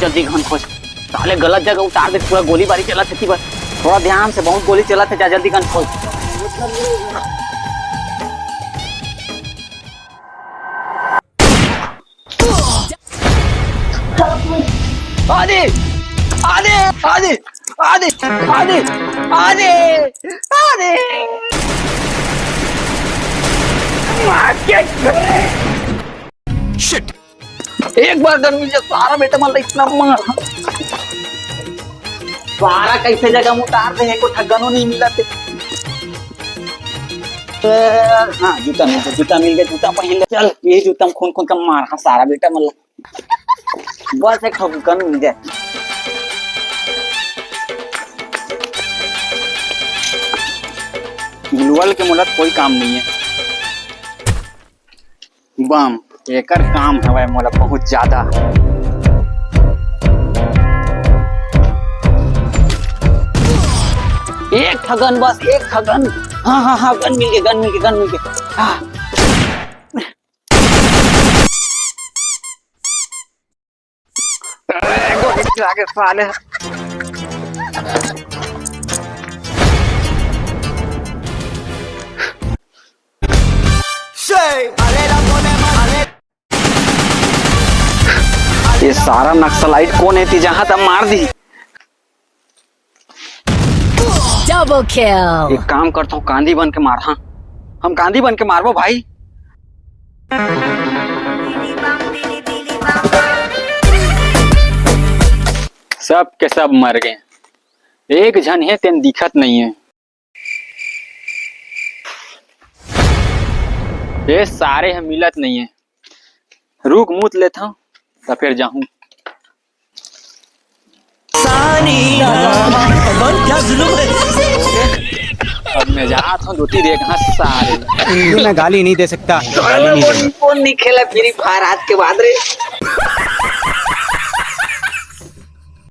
जल्दी घन खोज। साले गलत जगह उतार दे, पूरा गोली बारी चला थी बस। थोड़ा ध्यान से, बहुत गोली चला थे, जा जल्दी घन खोज। आदि आदि आदि आदि आदि आदि आदि शिट, एक बार गर्मी से सारा बेटा मतलब इतना मार सारा कैसे जगह में उतार दे, को ठगनो नहीं मिला थे। हाँ जूता मिल गया, जूता मिल गया, जूता पहन ले। चल ये जूता में खून खून का मार। हाँ सारा बेटा मतलब बस एक ठगन मिल जाए। ग्लूअल के मुलत कोई काम नहीं है। बम एकर काम है मोला बहुत ज्यादा। एक ठगन बस, एक ठगन। हाँ हाँ हाँ, गन मिल गया, गन मिल गया, गन मिल गया। हाँ आगे साले ये सारा नक्सलाइट कौन है? जहां तक मार दी। Double kill. एक काम करता हूँ, कांदी बन के मार। हाँ हम कांदी बन के मारबो भाई। सब के सब मर गए, एक जन है तेन दिखत नहीं है। ये सारे हम मिलत नहीं है। रुक मूत लेता हूँ तो फिर जाऊं। अब मैं जाता हूँ, रोटी देख। हाँ सारे मैं गाली नहीं दे सकता। कौन नहीं खेला फ्री फायर आज के बाद रे।